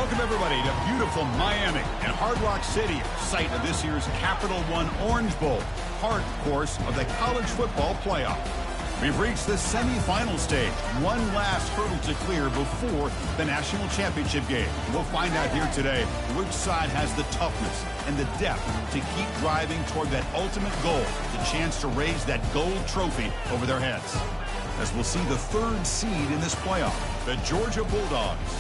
Welcome, everybody, to beautiful Miami and Hard Rock City, site of this year's Capital One Orange Bowl, part, of course, of the college football playoff. We've reached the semifinal stage, one last hurdle to clear before the national championship game. We'll find out here today which side has the toughness and the depth to keep driving toward that ultimate goal, the chance to raise that gold trophy over their heads. As we'll see the third seed in this playoff, the Georgia Bulldogs,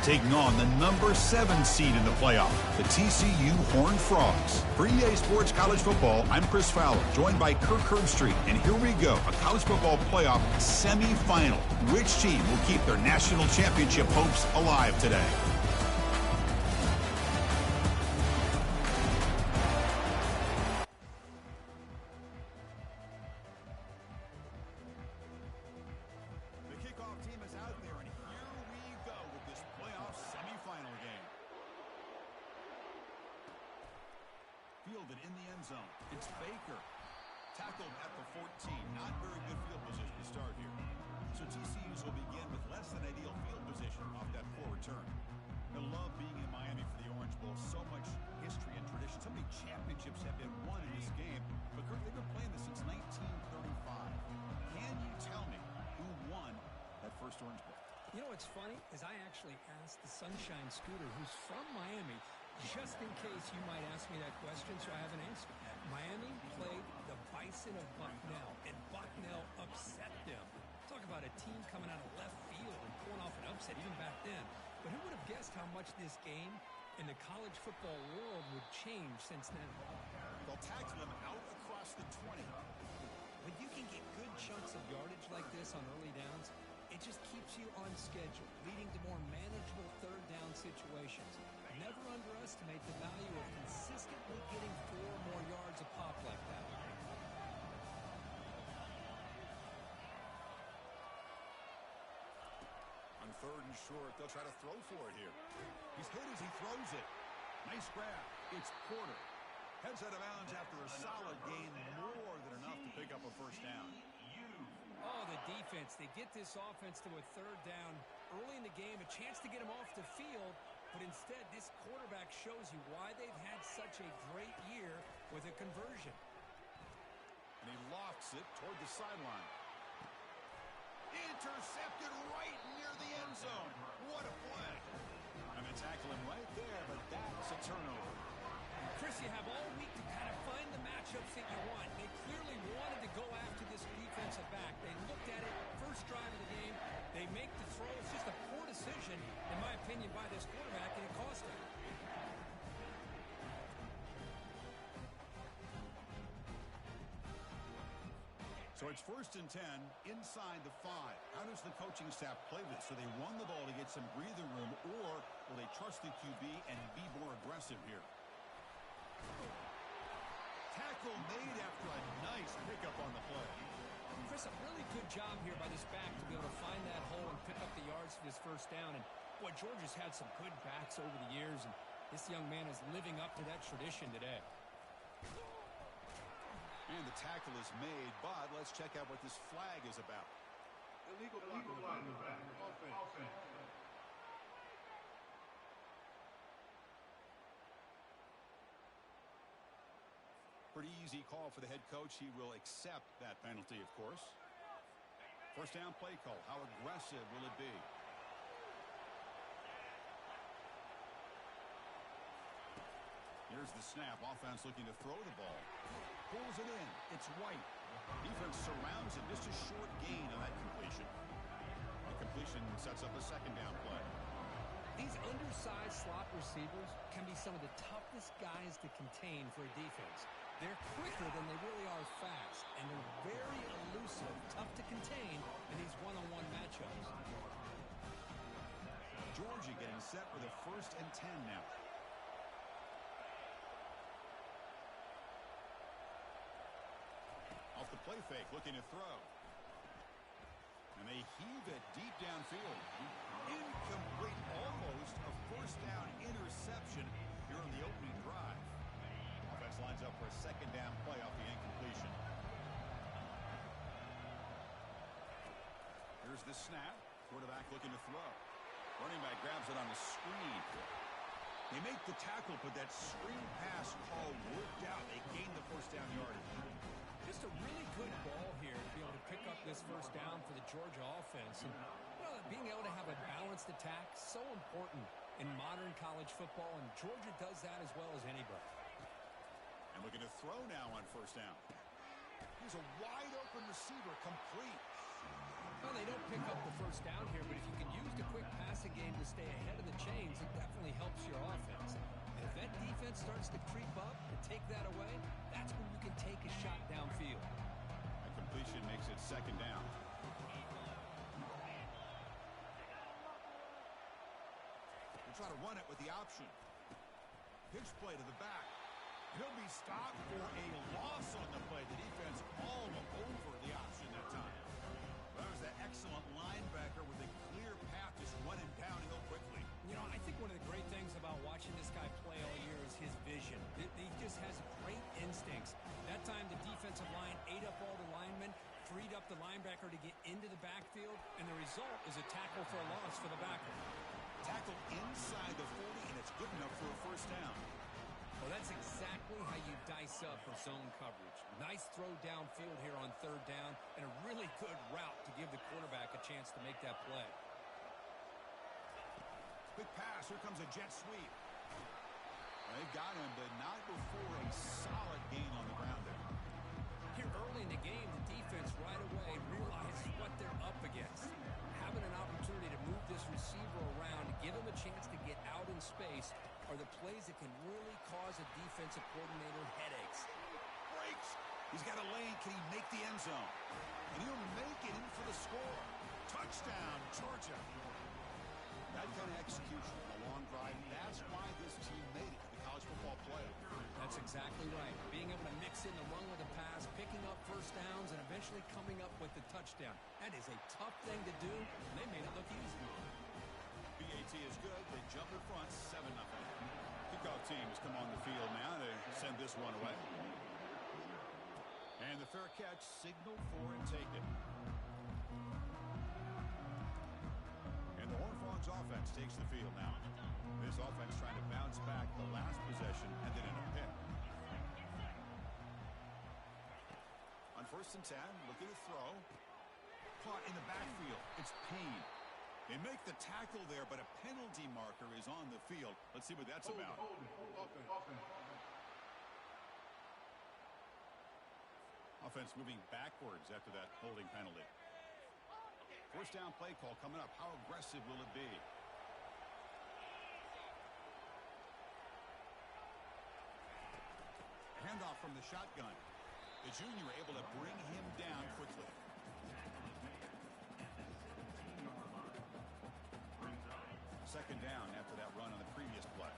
taking on the number 7 seed in the playoff, the TCU Horned Frogs. For EA Sports College Football, I'm Chris Fowler, joined by Kirk Herbstreit. And here we go, a college football playoff semifinal. Which team will keep their national championship hopes alive today? Fielded in the end zone. It's Baker. Tackled at the 14. Not very good field position to start here. So TCU's will begin with less than ideal field position off that poor return. I love being in Miami for the Orange Bowl. So much history and tradition. So many championships have been won in this game. But Kirk, they've been playing this since 1935. Can you tell me who won that first Orange Bowl? You know what's funny is I actually asked the Sunshine Scooter, who's from Miami, just in case you might ask me that question, so I have an answer. Miami played the Bison of Bucknell, and Bucknell upset them. Talk about a team coming out of left field and pulling off an upset even back then. But who would have guessed how much this game in the college football world would change since then? They'll tackle him out across the 20. When you can get good chunks of yardage like this on early downs, it just keeps you on schedule, leading to more manageable third down situations. Never underestimate the value of consistently getting 4 more yards a pop like that. On third and short, they'll try to throw for it here. He's hit as he throws it. Nice grab. It's Porter. Heads out of bounds after a solid gain, more than enough to pick up a first down. Oh, the defense. They get this offense to a third down early in the game, a chance to get him off the field, but instead this quarterback shows you why they've had such a great year with a conversion. And he lofts it toward the sideline. Intercepted right near the end zone. What a play. And they tackle him right there, but that's a turnover. Chris, you have all week to kind of find the matchups that you want. They clearly wanted to go after this defensive back. They looked at it, first drive of the game. They make the throw. It's just a poor decision, in my opinion, by this quarterback, and it cost him. So it's 1st and 10 inside the 5. How does the coaching staff play this? So they run the ball to get some breathing room, or will they trust the QB and be more aggressive here? Tackle made after a nice pickup on the play. Chris, a really good job here by this back to be able to find that hole and pick up the yards for this first down. And, boy, Georgia's had some good backs over the years, and this young man is living up to that tradition today. And the tackle is made, but let's check out what this flag is about. Illegal line in the back. Offense. Pretty easy call for the head coach. He will accept that penalty, of course. First down play call. How aggressive will it be? Here's the snap. Offense looking to throw the ball. Pulls it in. It's White. Defense surrounds it. Just a short gain on that completion. The completion sets up a second down play. These undersized slot receivers can be some of the toughest guys to contain for a defense. They're quicker than they really are fast, and they're very elusive, tough to contain in these one-on-one matchups. Georgia getting set for the 1st and 10 now. Off the play fake, looking to throw. And they heave it deep downfield. Incomplete, almost a first down interception here on the opening drive. Offense lines up for a second down play off the incompletion. Here's the snap. Quarterback looking to throw. Running back grabs it on the screen. make the tackle, but that screen pass call worked out. They gained the first down yardage. Just a really good ball here to be able to pick up this first down for the Georgia offense. And being able to have a balanced attack, so important in modern college football, and Georgia does that as well as anybody. And looking to throw now on first down. Here's a wide-open receiver, complete. Well, they don't pick up the first down here, but if you can use the quick passing game to stay ahead of the chains, it definitely helps your offense. And if that defense starts to creep up and take that away, that's when you can take a shot downfield. A completion makes it second down. They try to run it with the option. Pitch play to the back. He'll be stopped for a loss on the play. The defense all over the option that time. Well, that was that excellent linebacker with a clear path just running down and go quickly. You know, I think one of the great things about watching this guy play all year is his vision. He just has great instincts. That time the defensive line ate up all the linemen, freed up the linebacker to get into the backfield, and the result is a tackle for a loss for the backer. Tackle inside the 40, and it's good enough for a first down. Well, that's exactly how you dice up a zone coverage. Nice throw downfield here on third down, and a really good route to give the quarterback a chance to make that play. Quick pass. Here comes a jet sweep. They've got him, but not before a solid gain on the ground there. Here early in the game, the defense right away realizes what they're up against. Having an opportunity to move this receiver around, give him a chance to get out in space, are the plays that can really cause a defensive coordinator headaches. Breaks. He's got a lane. Can he make the end zone? And he'll make it in for the score. Touchdown, Georgia. That kind of execution on a long drive, that's why this team made it to the college football playoff. That's exactly right. Being able to mix in the run with the pass, picking up first downs, and eventually coming up with the touchdown. That is a tough thing to do, and they made it look easy. BAT is good. They jump in front, 7-0. Kickoff team has come on the field now to send this one away. And the fair catch, signal for and take it. And the Horned Frogs offense takes the field now. This offense trying to bounce back. The last possession ended in a pick. On 1st and 10, looking to throw. Caught in the backfield. It's Payne. They make the tackle there, but a penalty marker is on the field. Let's see what that's about. Offense moving backwards after that holding penalty. First down play call coming up. How aggressive will it be? Handoff from the shotgun. The junior able to bring him down quickly. Second down after that run on the previous play.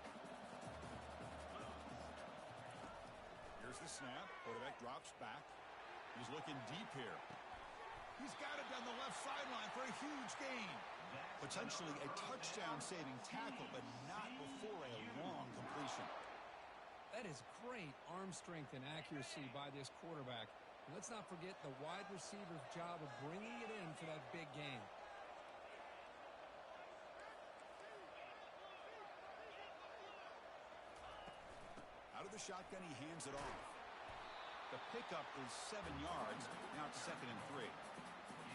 Here's the snap. Quarterback drops back. He's looking deep here. He's got it down the left sideline for a huge gain. Potentially a touchdown-saving tackle, but not before a long completion. That is great arm strength and accuracy by this quarterback. And let's not forget the wide receiver's job of bringing it in for that big gain. Out of the shotgun, he hands it off. The pickup is 7 yards. Now it's 2nd and 3.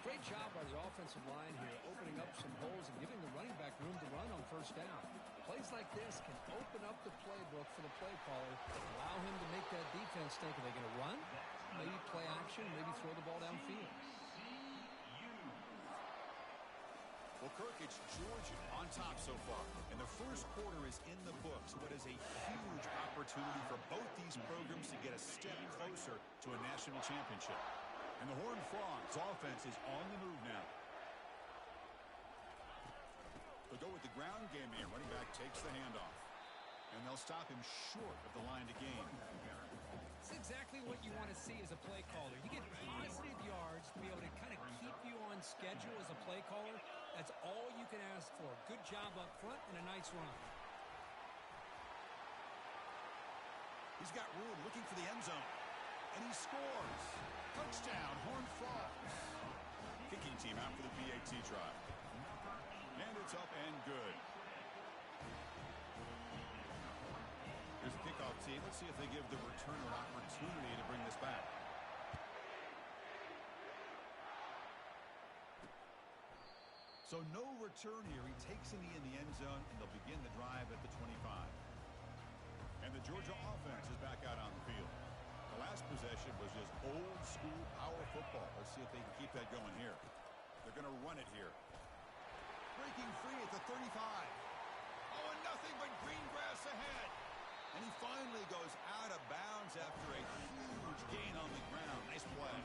Great job by the offensive line here, opening up some holes and giving the running back room to run on first down. Plays like this can open up the playbook for the play caller, allow him to make that defense think, are they going to run? Maybe play action, maybe throw the ball downfield. Well, Kirk, it's Georgia on top so far. And the first quarter is in the books. What is a huge opportunity for both these programs to get a step closer to a national championship. And the Horned Frogs offense is on the move now. They'll go with the ground game here. Running back takes the handoff. And they'll stop him short of the line to gain. It's exactly what you want to see as a play caller. You get positive yards to be able to kind of keep you on schedule as a play caller. That's all you can ask for. Good job up front and a nice run. He's got room looking for the end zone. And he scores. Touchdown, Horned Frogs. Kicking team out for the BAT try. And it's up and good. team. Let's see if they give the returner an opportunity to bring this back. So no return here. He takes a knee in the end zone, and they'll begin the drive at the 25. And the Georgia offense is back out on the field. The last possession was just old-school power football. Let's see if they can keep that going here. They're going to run it here. Breaking free at the 35. Oh, and nothing but green grass ahead. And he finally goes out of bounds after a huge gain on the ground. Nice play.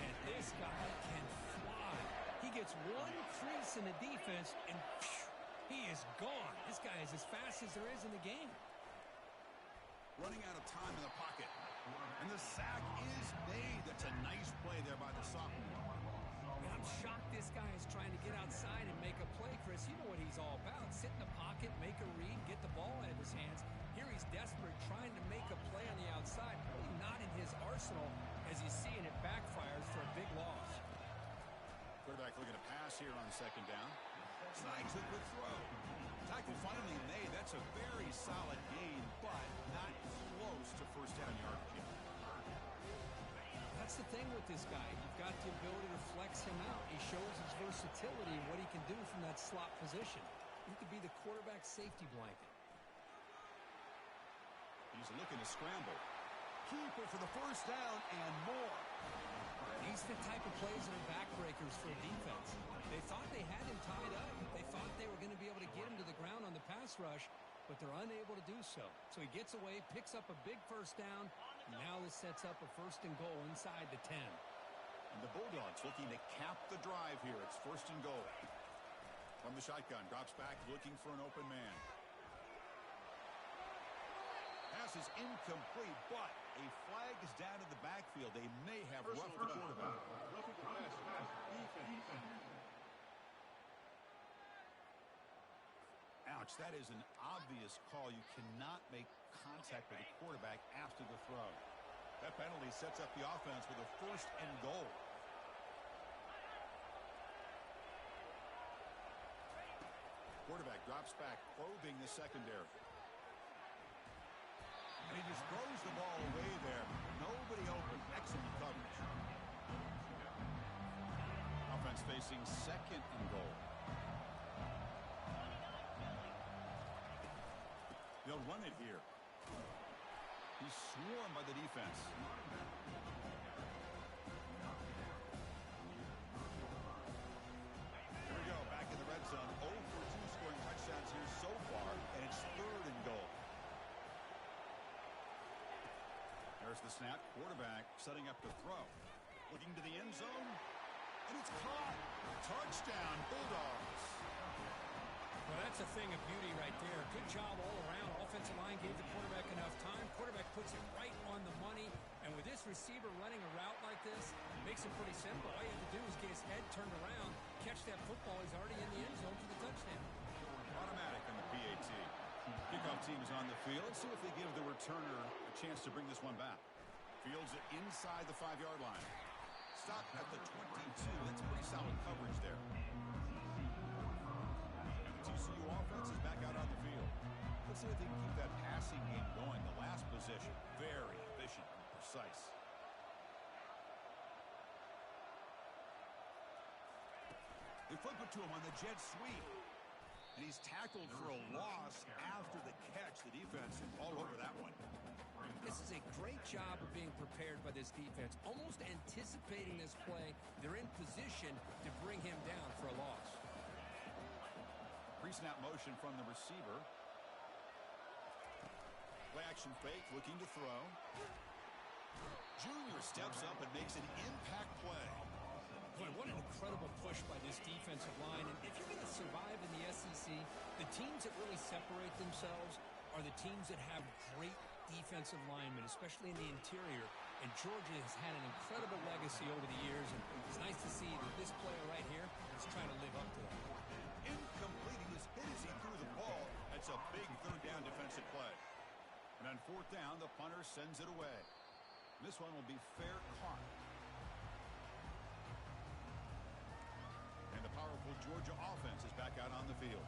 Man, this guy can fly. He gets one crease in the defense, and phew, he is gone. This guy is as fast as there is in the game. Running out of time in the pocket. And the sack is made. That's a nice play there by the sophomore. Man, I'm shocked this guy is trying to get outside and make a play, Chris. You know what he's all about. Sit in the pocket, make a read, get the ball out of his hands. Here he's desperate, trying to make a play on the outside. Really not in his arsenal, as you see, and it backfires for a big loss. Quarterback looking to pass here on second down. Snags a good throw. Tackle finally made. That's a very solid gain, but not close to first down yardage yet. That's the thing with this guy. You've got the ability to flex him out. He shows his versatility and what he can do from that slot position. He could be the quarterback safety blanket. He's looking to scramble. Keeper for the first down and more. These are the type of plays that are backbreakers for a defense. They thought they had him tied up. They thought they were going to be able to get him to the ground on the pass rush, but they're unable to do so. So he gets away, picks up a big first down. Now this sets up a first and goal inside the 10. And the Bulldogs looking to cap the drive here. It's first and goal. From the shotgun, drops back looking for an open man. Pass is incomplete, but a flag is down in the backfield. They may have roughed the quarterback. Ouch, that is an obvious call. You cannot make contact with the quarterback after the throw. That penalty sets up the offense with a first and goal. Quarterback drops back, probing the secondary. And he just throws the ball away there. Nobody open. Excellent coverage. Offense facing second and goal. They'll run it here. He's swarmed by the defense. Here we go. Back in the red zone. 0 for 2 scoring touchdowns here so far. And it's third and goal. There's the snap. Quarterback setting up to throw. Looking to the end zone. And it's caught. Touchdown, Bulldogs. Well, that's a thing of beauty right there. Good job all around. Offensive line gave the quarterback enough time. Quarterback puts it right on the money. And with this receiver running a route like this, it makes it pretty simple. All you have to do is get his head turned around, catch that football. He's already in the end zone for the touchdown. Automatic on the PAT. Kickoff team is on the field. Let's see if they give the returner a chance to bring this one back. Fields it inside the 5-yard line. Stopped at the 22. That's pretty solid coverage there. TCU offense is back out on the field. Let's see if they can keep that passing game going. The last possession, very efficient and precise. They flip it to him on the jet sweep. And he's tackled for a loss after the catch. The defense all over that one. This is a great job of being prepared by this defense. Almost anticipating this play. They're in position to bring him down for a loss. Pre-snap motion from the receiver. Play action fake, looking to throw. Junior steps up and makes an impact play. Boy, what an incredible push by this defensive line. And if you're going to survive in the SEC, the teams that really separate themselves are the teams that have great defensive linemen, especially in the interior. And Georgia has had an incredible legacy over the years, and it's nice to see that this player right here is trying to live up to that. Incomplete. He was hit as he threw the ball. That's a big third down defensive play. And on fourth down, the punter sends it away. This one will be fair caught. And the powerful Georgia offense is back out on the field.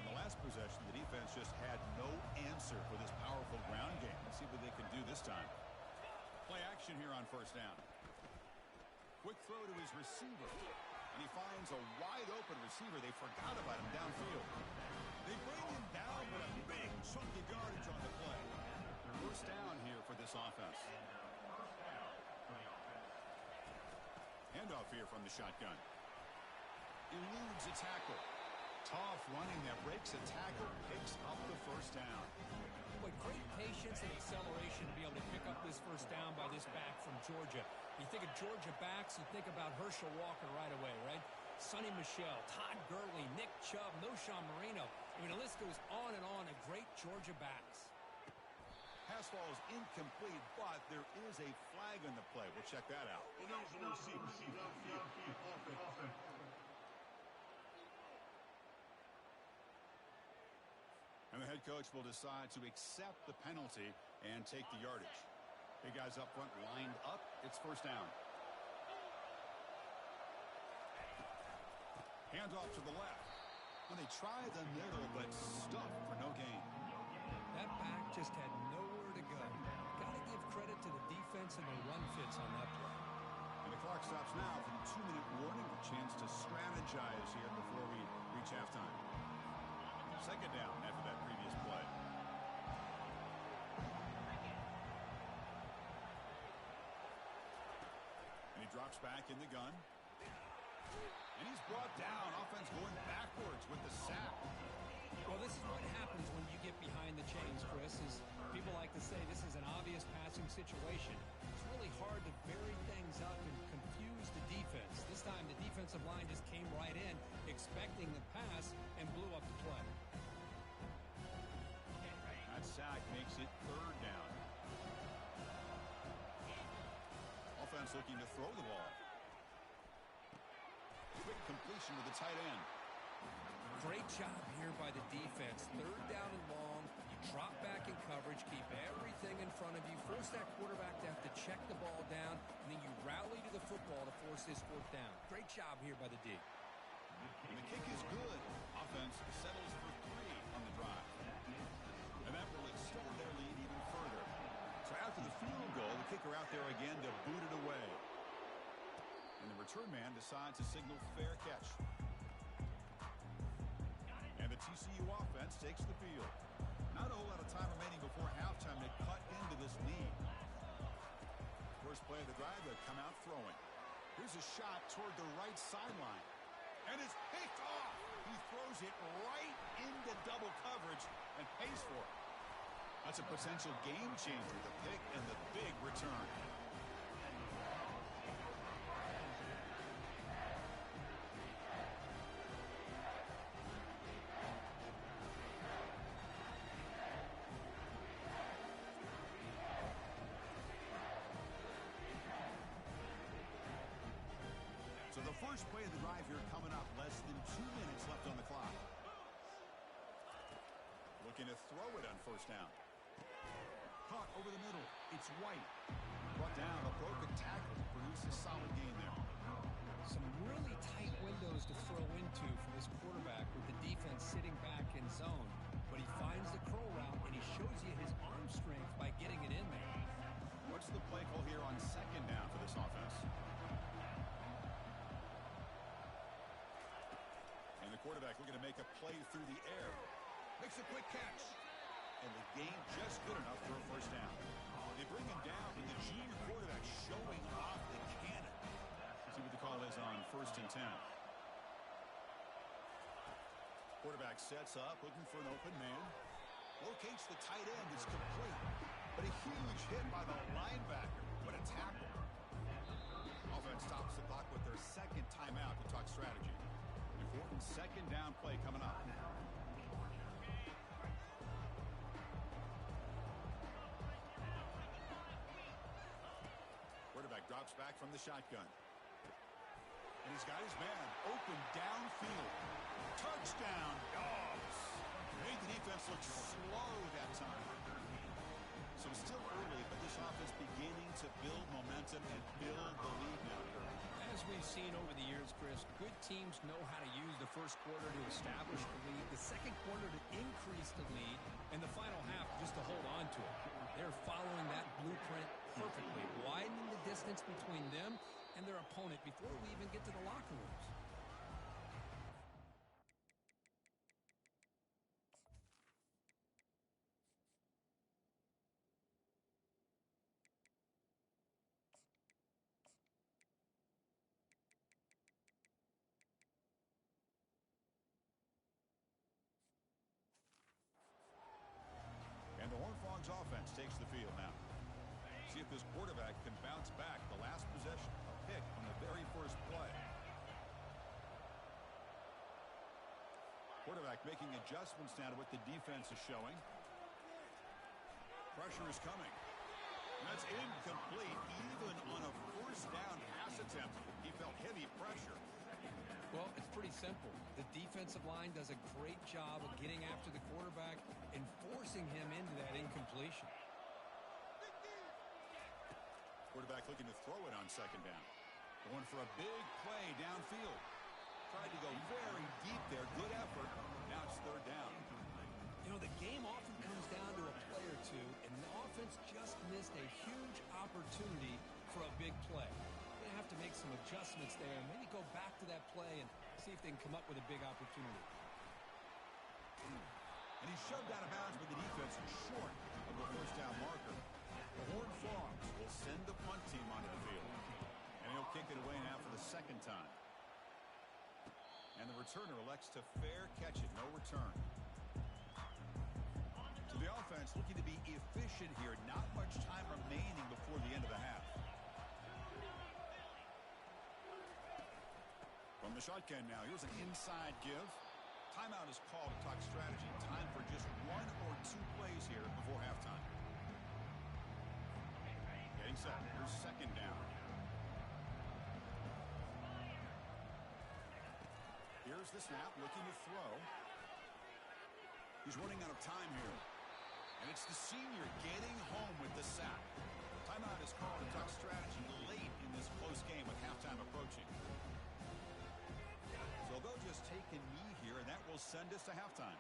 In the last possession, the defense just had no answer for this powerful ground game. action here on first down. Quick throw to his receiver. And he finds a wide-open receiver. They forgot about him downfield. They bring him down, but a big chunk of yardage on the play. First down here for this offense. Handoff here from the shotgun. Eludes a tackle. Tough running that breaks a tackle, picks up the first down. But great patience and acceleration to be able to pick up this first down by this back from Georgia. You think of Georgia backs, you think about Herschel Walker right away, right? Sonny Michel, Todd Gurley, Nick Chubb, Noshawn Marino. I mean, the list goes on and on of great Georgia backs. Pass ball is incomplete, but there is a flag on the play. We'll check that out. And the head coach will decide to accept the penalty and take the yardage. Big guys up front lined up. It's first down. Handoff to the left. When they try the middle, but stuffed for no gain. That back just had nowhere to go. Got to give credit to the defense and the run fits on that play. And the clock stops now for the 2-minute warning. A chance to strategize here before we reach halftime. Second down after that previous play. And he drops back in the gun. And he's brought down. Offense going backwards with the sack. Well, this is what happens when you get behind the chains, Chris, is people like to say this is an obvious passing situation. It's really hard to vary things up and confuse the defense. This time the defensive line just came right in expecting the pass and blew up the play. That sack makes it third down. Offense looking to throw the ball. Quick completion to the tight end. Great job here by the defense. Third down and long. You drop back in coverage, keep everything in front of you, force that quarterback to have to check the ball down, and then you rally to the football to force this fourth down. Great job here by the D. And the kick is good. Offense settles for 3 on the drive. And that will extend their lead even further. So after the field goal, the kicker out there again to boot it away. And the return man decides to signal fair catch. And the TCU offense takes the field. Not a whole lot of time remaining before halftime to cut into this lead. First play of the drive, they'll come out throwing. Here's a shot toward the right sideline. And it's picked off. He throws it right into double coverage and pays for it. That's a potential game changer, the pick and the big return. So the first play of the drive here coming up. Less than 2 minutes left on the clock. Looking to throw it on first down. Caught over the middle. It's White. Brought down. A broken tackle. Produced a solid gain there. Some really tight windows to throw into for this quarterback with the defense sitting back in zone. But he finds the curl route, and he shows you his arm strength by getting it in there. What's the play call here on second down for this offense? And the quarterback looking to make a play through the air. Makes a quick catch. And the gain just good enough for a first down. They bring him down with the junior quarterback showing off the cannon. See what the call is on 1st and 10. Quarterback sets up, looking for an open man. Locates the tight end. It's complete. But a huge hit by the linebacker. What a tackle. Offense stops the clock with their second timeout to talk strategy. Important second down play coming up. Quarterback drops back from the shotgun. And he's got his man open downfield. Touchdown, Dogs. Made the defense look slow that time. So it's still early, but this offense beginning to build momentum and build the lead now. As we've seen over the years, Chris, good teams know how to use the first quarter to establish the lead, the second quarter to increase the lead, and the final half just to hold on to it. They're following that blueprint perfectly. Widen distance between them and their opponent before we even get to the locker rooms. And the Horned Frogs offense takes the field now. See if this quarterback can bounce back. The last possession, a pick on the very first play. Quarterback making adjustments now to what the defense is showing. Pressure is coming. That's incomplete. Even on a first down pass attempt, he felt heavy pressure. Well, it's pretty simple. The defensive line does a great job of getting after the quarterback and forcing him into that incompletion. Quarterback looking to throw it on second down. Going for a big play downfield. Tried to go very deep there. Good effort. Now it's third down. You know, the game often comes down to a play or two, and the offense just missed a huge opportunity for a big play. They're going to have to make some adjustments there and maybe go back to that play and see if they can come up with a big opportunity. And he's shoved out of bounds by the defense short of the first down marker. The Horned Frogs will send the punt team onto the field. And he'll kick it away now for the second time. And the returner elects to fair catch it. No return. So the offense looking to be efficient here. Not much time remaining before the end of the half. From the shotgun now, here's an inside give. Timeout is called to talk strategy. Time for just one or two plays here before halftime. Getting set. Here's second down. Here's the snap, looking to throw. He's running out of time here. And it's the senior getting home with the sack. Timeout is called to talk strategy late in this close game with halftime approaching. So they'll just take a knee here, and that will send us to halftime.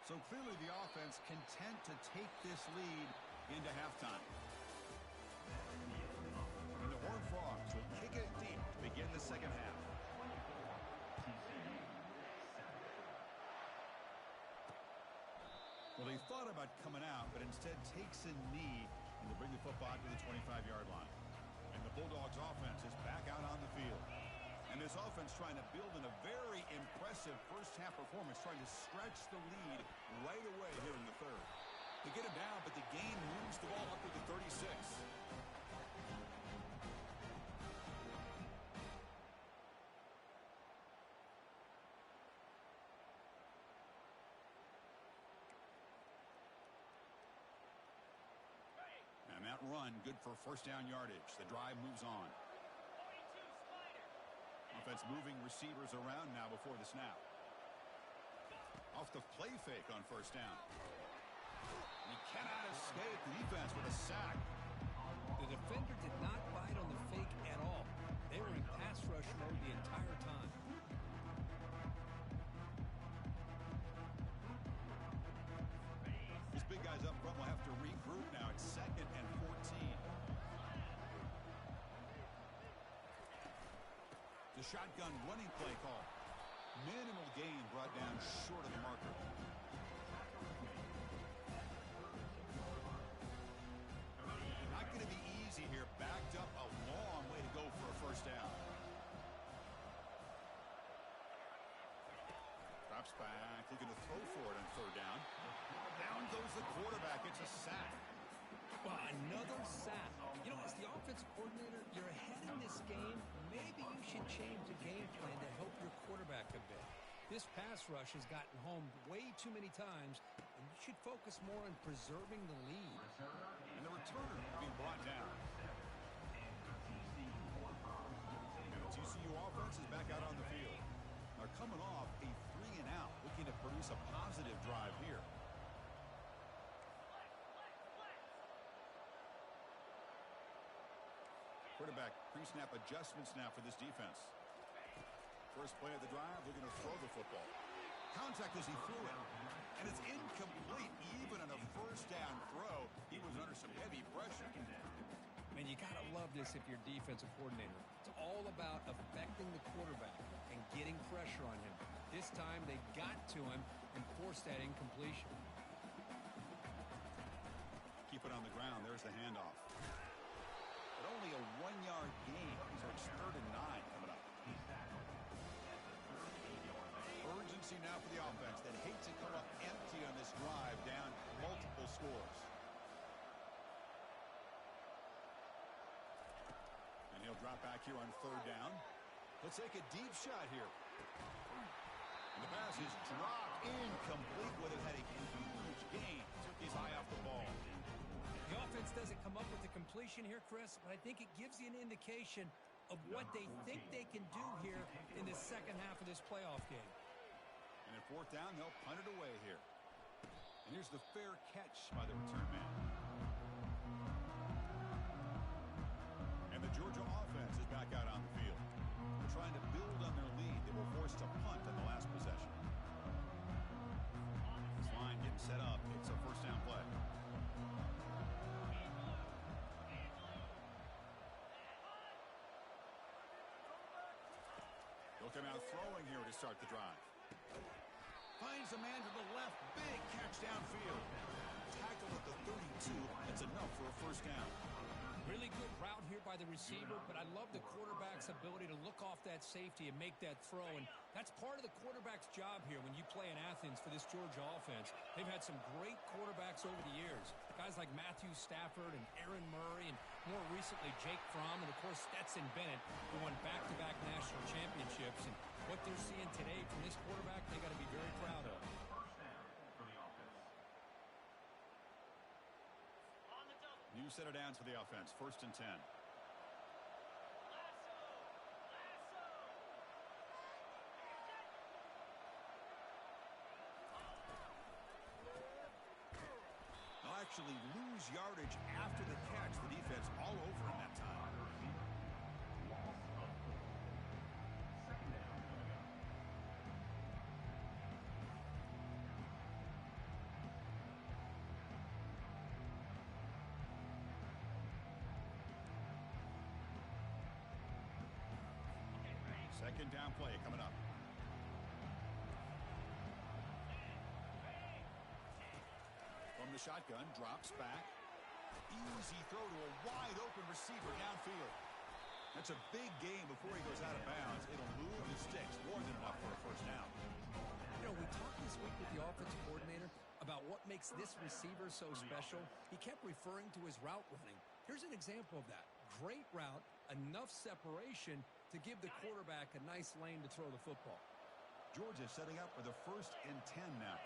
So clearly the offense content to take this lead into halftime. And the Horned Frogs will kick it deep to begin the second half. Well, he thought about coming out, but instead takes a knee and to bring the football to the 25-yard line. And the Bulldogs offense is back out on the field. And this offense trying to build in a very impressive first-half performance, trying to stretch the lead right away here in the third. They get it down, but the gain moves the ball up to the 36. And that run, good for first down yardage. The drive moves on. Offense moving receivers around now before the snap. Off the play fake on first down. And he cannot escape the defense with a sack. The defender did not bite on the fake at all. They were in pass rush mode the entire time. These big guys up front will have to regroup now. It's 2nd and 14. The shotgun running play call. Minimal gain brought down short of the marker. Not going to be easy here. Backed up a long way to go for a first down. Drops back, looking to throw for it on third down. Down goes the quarterback. It's a sack. Well, another sack. You know, as the offensive coordinator, you're ahead in this game. Maybe you should change the game plan to help your quarterback a bit. This pass rush has gotten home way too many times, and you should focus more on preserving the lead. And the returner being brought down. And the TCU offense is back out on the field. They're coming off a 3-and-out, looking to produce a positive drive here. Quarterback pre-snap adjustments now for this defense. First play of the drive, looking to throw the football. Contact as he threw it. And it's incomplete. Even on a first down throw, he was under some heavy pressure. Man, you got to love this if you're defensive coordinator. It's all about affecting the quarterback and getting pressure on him. This time, they got to him and forced that incompletion. Keep it on the ground. There's the handoff. But only a 1-yard gain, so it's 3rd and 9 coming up. Urgency now for the offense that hate to come up empty on this drive, down multiple scores. And he'll drop back here on 3rd down. He'll take a deep shot here. And the pass is dropped, incomplete. Would have had a huge gain. Took his eye off the ball. The offense doesn't come up with the completion here, Chris, but I think it gives you an indication of what they think they can do here in the second half of this playoff game. And at 4th down, they'll punt it away here. And here's the fair catch by the return man. And the Georgia offense is back out on the field. They're trying to build on their lead. They were forced to punt on the last possession. This line getting set up. It's a first down play. He'll come out throwing here to start the drive. Finds a man to the left. Big catch downfield. Tackle at the 32. That's enough for a first down. Really good route here by the receiver, but I love the quarterback's ability to look off that safety and make that throw. And that's part of the quarterback's job here when you play in Athens for this Georgia offense. They've had some great quarterbacks over the years. Guys like Matthew Stafford and Aaron Murray and more recently Jake Fromm and, of course, Stetson Bennett, who won back-to-back national championships. And what they're seeing today from this quarterback, they got to be very proud of. New set of downs for the offense. 1st and 10. They'll actually lose yardage after the catch. The defense all over him that time. Second down play coming up. From the shotgun, drops back. Easy throw to a wide-open receiver downfield. That's a big gain before he goes out of bounds. It'll move the sticks. More than enough for a first down. You know, we talked this week with the offensive coordinator about what makes this receiver so special. He kept referring to his route running. Here's an example of that. Great route, enough separation to give the quarterback a nice lane to throw the football. Georgia setting up for the 1st and 10 now.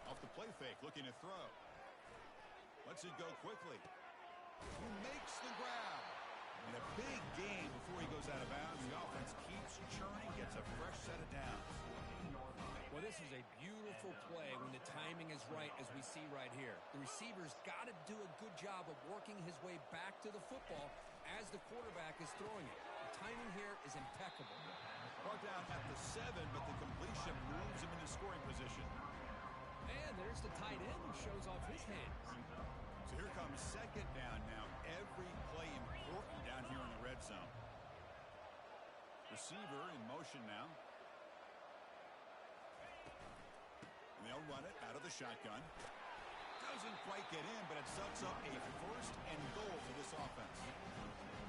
Off the play fake, looking to throw. Lets it go quickly. He makes the grab. And a big gain before he goes out of bounds. The offense keeps churning, gets a fresh set of downs. Well, this is a beautiful play when the timing is right, as we see right here. The receiver's got to do a good job of working his way back to the football as the quarterback is throwing it. The timing here is impeccable. Brought down at the 7, but the completion moves him into scoring position. And there's the tight end who shows off his hands. So here comes 2nd down now. Every play important down here in the red zone. Receiver in motion now. And they'll run it out of the shotgun. Doesn't quite get in, but it sets up a 1st and goal for this offense.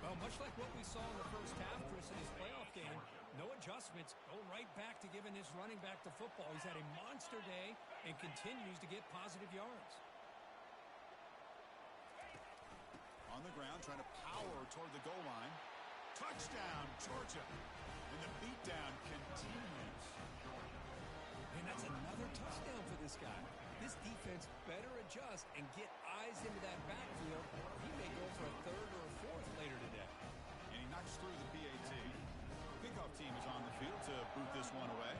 Well, much like what we saw in the first half, Chris, in this playoff game, no adjustments, go right back to giving this running back the football. He's had a monster day and continues to get positive yards. On the ground, trying to power toward the goal line. Touchdown, Georgia. And the beatdown continues. And that's another touchdown for this guy. This defense better adjust and get eyes into that backfield. He may go for a 3rd or a 4th later today. And he knocks through the PAT. Kickoff team is on the field to boot this one away.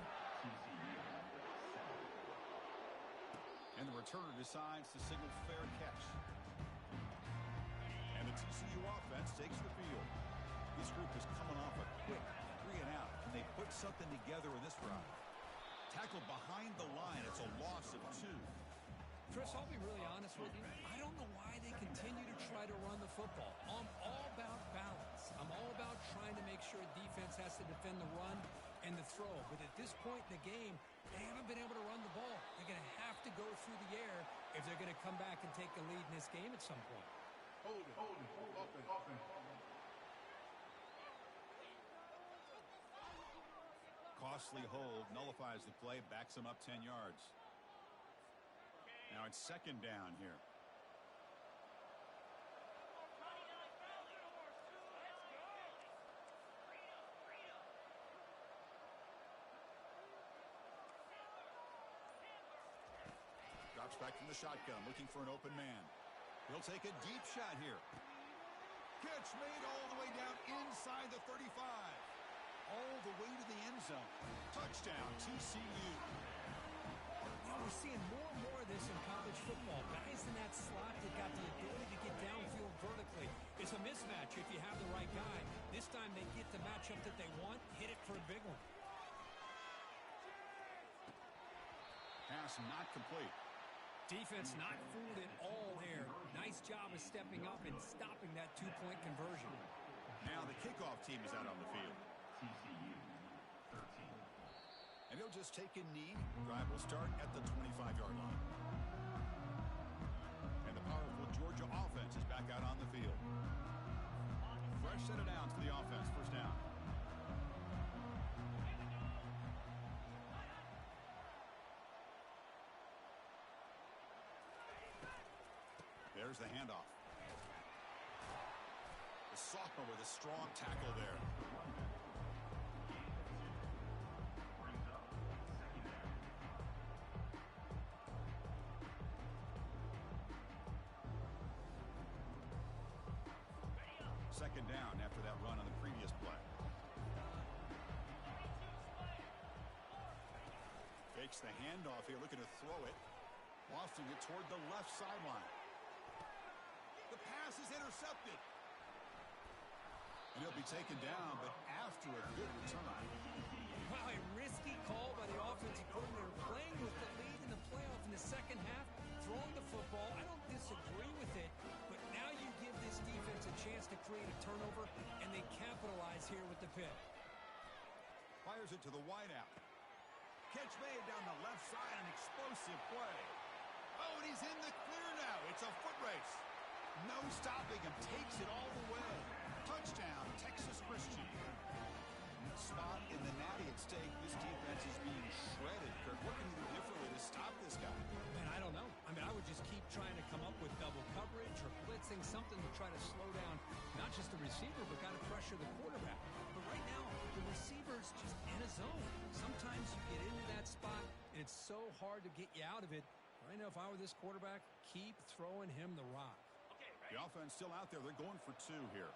And the returner decides to signal fair catch. And the TCU offense takes the field. This group is coming off a quick something together in this drive. Tackled behind the line. It's a loss of 2. Chris, I'll be really honest with you. I don't know why they continue to try to run the football. I'm all about balance. I'm all about trying to make sure defense has to defend the run and the throw. But at this point in the game, they haven't been able to run the ball. They're going to have to go through the air if they're going to come back and take the lead in this game at some point. Hold it. Offense. Costly hold, nullifies the play, backs him up 10 yards. Now it's second down here. Drops back from the shotgun, looking for an open man. He'll take a deep shot here. Catch made all the way down inside the 35. All the way to the end zone. Touchdown, TCU. Yeah, we're seeing more and more of this in college football. Guys in that slot that got the ability to get downfield vertically. It's a mismatch if you have the right guy. This time they get the matchup that they want, hit it for a big one. Pass not complete. Defense not fooled at all there. Nice job of stepping up and stopping that two-point conversion. Now the kickoff team is out on the field. TCU 13. And he'll just take a knee. Drive will start at the 25-yard line. And the powerful Georgia offense is back out on the field. Fresh set of downs for the offense. First down. There's the handoff. The sophomore with a strong tackle there. Second down after that run on the previous play. Fakes the handoff here, looking to throw it. Lofting it toward the left sideline. The pass is intercepted. And he'll be taken down, but after a good return. Wow, a risky call by the offensive coordinator, playing with the lead in the playoff in the second half, throwing the football. I don't disagree with it, but now you give this defense a chance to create a turnover, and they capitalize here with the pick. Fires it to the wideout. Catch made down the left side, an explosive play. Oh, and he's in the clear now. It's a foot race. No stopping him. Takes it all the way. Touchdown, Texas Christian. Spot in the natty at stake. This defense is being shredded. Kirk, what can you do differently to stop this guy? Man, I don't know. I mean, I would just keep trying to come up with double coverage or blitzing, something to try to slow down not just the receiver, but kind of pressure the quarterback. But right now, the receiver's just in a zone. Sometimes you get into that spot, and it's so hard to get you out of it. Right now, if I were this quarterback, keep throwing him the rock. The offense still out there. They're going for 2 here.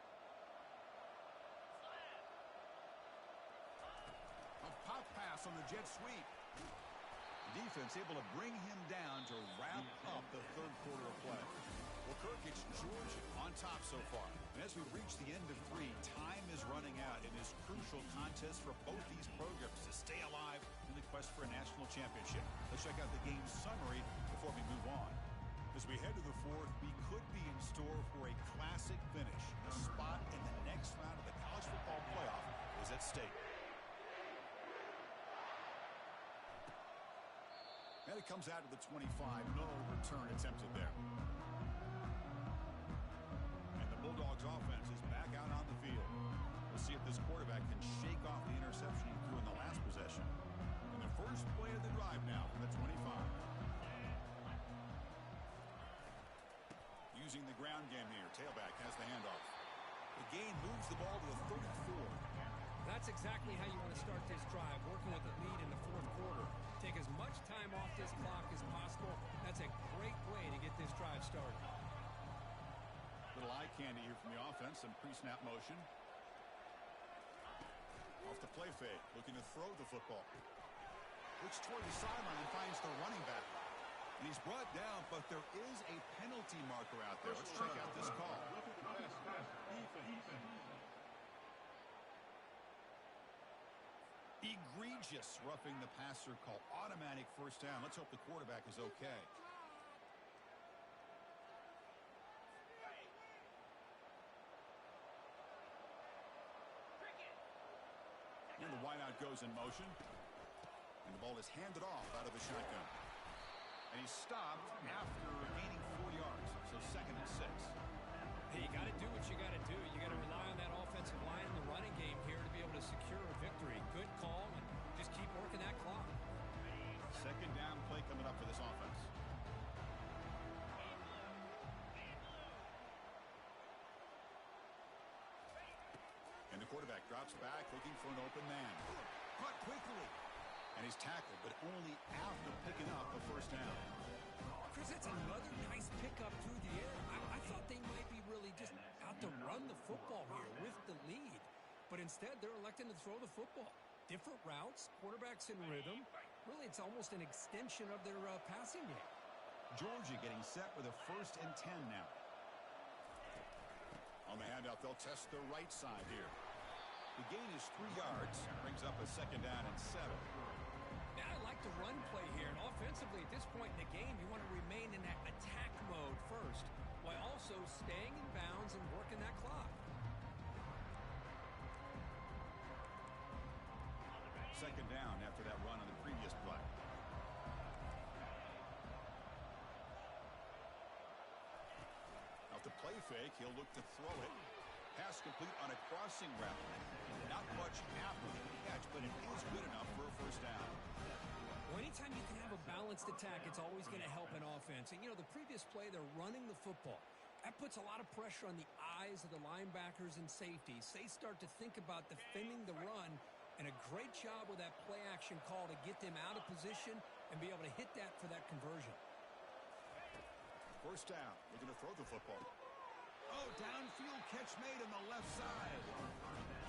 A pop pass on the jet sweep. The defense able to bring him down to wrap up the third quarter of play. Well, Kirk, it's Georgia on top so far. And as we reach the end of 3, time is running out in this crucial contest for both these programs to stay alive in the quest for a national championship. Let's check out the game summary before we move on. As we head to the 4th, we could be in store for a classic finish. A spot in the next round of the college football playoff is at stake. And it comes out to the 25. No return attempted there. And the Bulldogs offense is back out on the field. We'll see if this quarterback can shake off the interception he threw in the last possession. And the first play of the drive now from the 25. Using the ground game here. Tailback has the handoff. The game moves the ball to the 34. That's exactly how you want to start this drive, working with the lead in the 4th quarter. Take as much time off this clock as possible. That's a great way to get this drive started. Little eye candy here from the offense. Some pre-snap motion. Off the play fake. Looking to throw the football. Looks toward the sideline and finds the running back. And he's brought down, but there is a penalty marker out there. Let's check out this call. Egregious roughing the passer call. Automatic first down. Let's hope the quarterback is okay. And the wideout goes in motion. And the ball is handed off out of the shotgun. And he's stopped after gaining 4 yards. So 2nd and 6. Hey, you got to do what you got to do. You got to rely on that offensive line in the running game here to be able to secure a victory. Good call, and just keep working that clock. 2nd down play coming up for this offense. And the quarterback drops back looking for an open man. Caught quickly. And he's tackled, but only after picking up a first down. Chris, that's another nice pickup through the air. I thought they might be really just out to run the football here with the lead. But instead, they're electing to throw the football. Different routes, quarterbacks in rhythm. Really, it's almost an extension of their passing game. Georgia getting set with a 1st and 10 now. On the handout, they'll test the right side here. The gain is 3 yards. Brings up a 2nd down and 7. Now, I like the run play here. And offensively, at this point in the game, you want to remain in that attack mode first, while also staying in bounds and working that clock. 2nd down after that run on the previous play. Off the play fake, he'll look to throw it. Pass complete on a crossing route. Not much after the catch, but it is good enough for a first down. Well, anytime you can have a balanced attack, it's always going to help an offense. And, you know, the previous play, they're running the football. That puts a lot of pressure on the eyes of the linebackers and safeties. They start to think about defending the run, and a great job with that play action call to get them out of position and be able to hit that for that conversion. First down. We're going to throw the football. Oh, downfield catch made on the left side.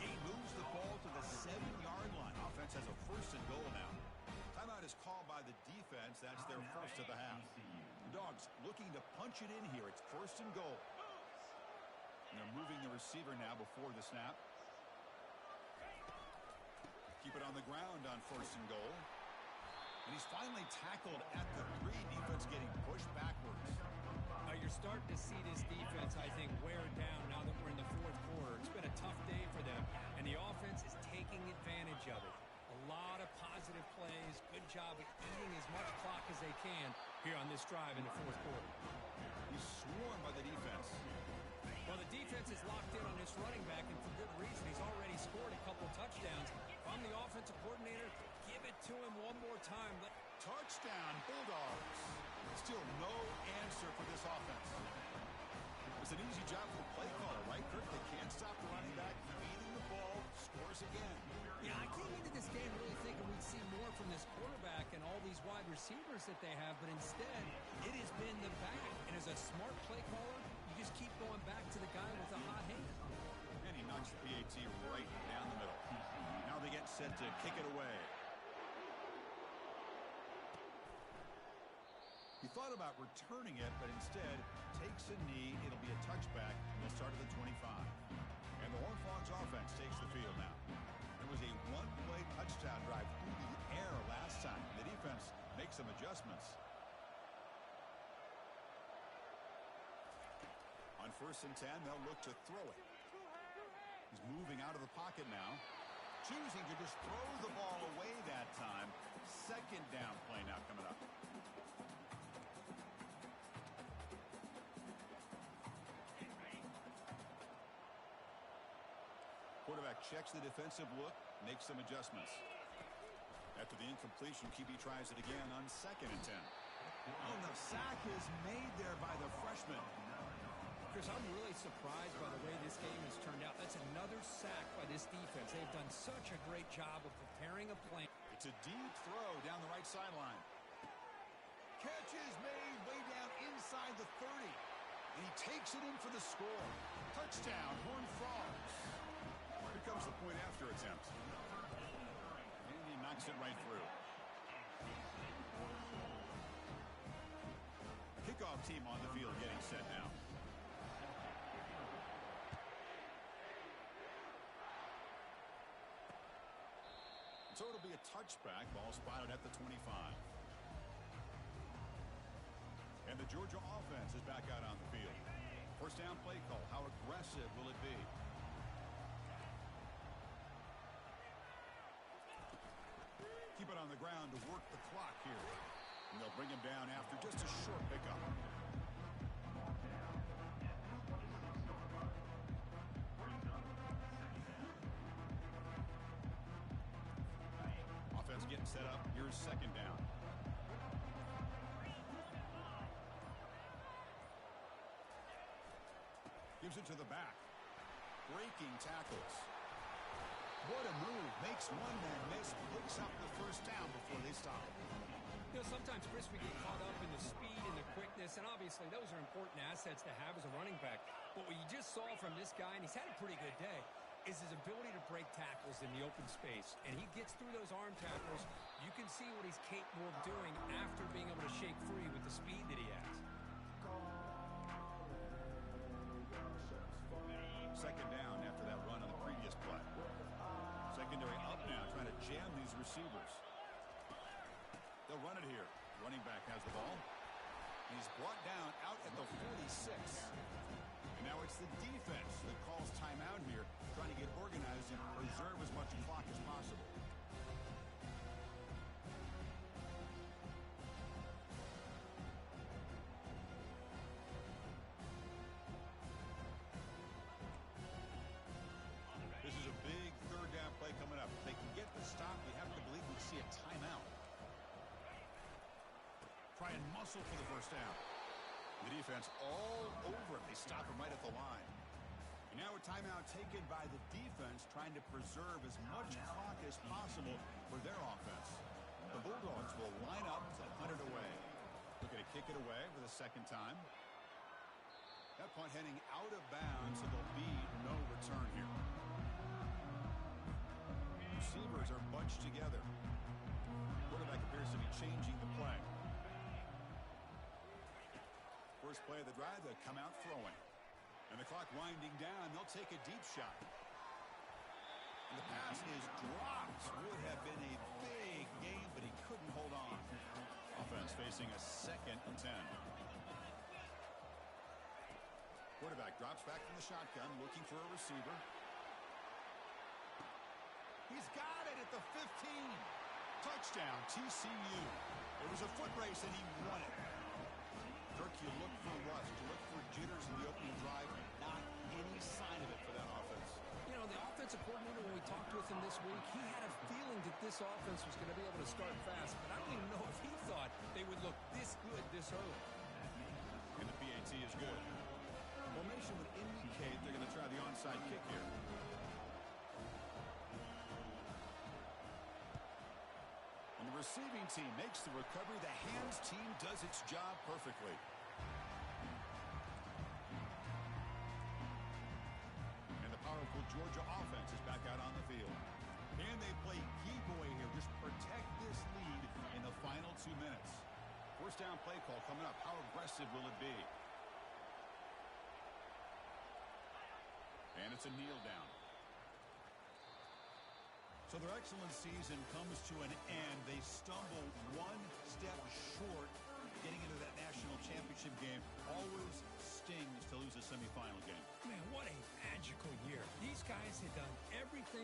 He moves the ball to the 7-yard line. Offense has a 1st and goal now. Timeout is called by the defense. That's their first of the half. The Dogs looking to punch it in here. It's 1st and goal. And they're moving the receiver now before the snap. Keep it on the ground on 1st and goal. And he's finally tackled at the 3. Defense getting pushed backwards. You're starting to see this defense, I think, wear down now that we're in the 4th quarter. It's been a tough day for them, and the offense is taking advantage of it. A lot of positive plays. Good job of eating as much clock as they can here on this drive in the 4th quarter. He's swarmed by the defense. Well, the defense is locked in on this running back, and for good reason. He's already scored a couple touchdowns. If I'm the offensive coordinator, give it to him one more time. Touchdown, Bulldogs. Still no answer for this offense. It's an easy job for the play caller, right, Kirk? They can't stop the running back, feeding the ball, scores again. Yeah, I came into this game really thinking we'd see more from this quarterback and all these wide receivers that they have, but instead, it has been the back. And as a smart play caller, you just keep going back to the guy with the hot hand. And he knocks the PAT right down the middle. Now they get set to kick it away. He thought about returning it, but instead takes a knee. It'll be a touchback, and they'll start at the 25. And the Horned Frogs offense takes the field now. There was a one-play touchdown drive through the air last time. The defense makes some adjustments. On 1st and 10, they'll look to throw it. He's moving out of the pocket now. Choosing to just throw the ball away that time. 2nd down play now coming up. Quarterback checks the defensive look, makes some adjustments. After the incompletion, QB tries it again on 2nd and 10. Oh, the sack is made there by the freshman. Chris, I'm really surprised by the way this game has turned out. That's another sack by this defense. They've done such a great job of preparing a plan. It's a deep throw down the right sideline. Catch is made way down inside the 30. And he takes it in for the score. Touchdown, Horned Frogs. Here comes the point after attempt. And he knocks it right through. Kickoff team on the field getting set now. So it'll be a touchback. Ball spotted at the 25. And the Georgia offense is back out on the field. First down play call. How aggressive will it be? Keep it on the ground to work the clock here. And they'll bring him down after just a short pickup. Offense getting set up. Here's second down. Gives it to the back. Breaking tackles. What a move. Makes one man miss. Picks up the first down before they stop. You know, sometimes, Chris, we get caught up in the speed and the quickness, and obviously those are important assets to have as a running back. But what you just saw from this guy, and he's had a pretty good day, is his ability to break tackles in the open space. And he gets through those arm tackles. You can see what he's capable of doing after being able to shake free with the speed that he has. Second down after that run on the previous play. Secondary up now, trying to jam these receivers. They'll run it here. Running back has the ball. He's brought down out at the 46. And now it's the defense that calls timeout here, trying to get organized and preserve as much clock as possible. This is a big third down play coming up. If they can get the stop, you have to believe we'll see a timeout. Try and muscle for the first down. The defense all over it. They stop him right at the line. And now a timeout taken by the defense, trying to preserve as much clock as possible for their offense. The Bulldogs will line up to hunt it away. Looking to kick it away for the second time. That punt heading out of bounds, so there'll be no return here. Receivers are bunched together. Quarterback appears to be changing the play. First play of the drive, they'll come out throwing. And the clock winding down, they'll take a deep shot. And the pass is dropped. Would have been a big game, but he couldn't hold on. Offense facing a 2nd and 10. Quarterback drops back from the shotgun, looking for a receiver. He's got it at the 15. Touchdown, TCU. It was a foot race, and he won it. Kirk, you look for rust, you look for jitters in the opening drive. Not any sign of it for that offense. You know, the offensive coordinator, when we talked with him this week, he had a feeling that this offense was going to be able to start fast. But I don't even know if he thought they would look this good this early. And the PAT is good. Formation would indicate they're going to try the onside kick here. And the receiving team makes the recovery. The hands team does its job perfectly. And the powerful Georgia offense is back out on the field. Can they play keep-away here? Just protect this lead in the final 2 minutes. First down play call coming up. How aggressive will it be? And it's a kneel down. So their excellent season comes to an end. They stumble one step short getting into that national championship game. Always stings to lose a semifinal game. Man, what a magical year. These guys had done everything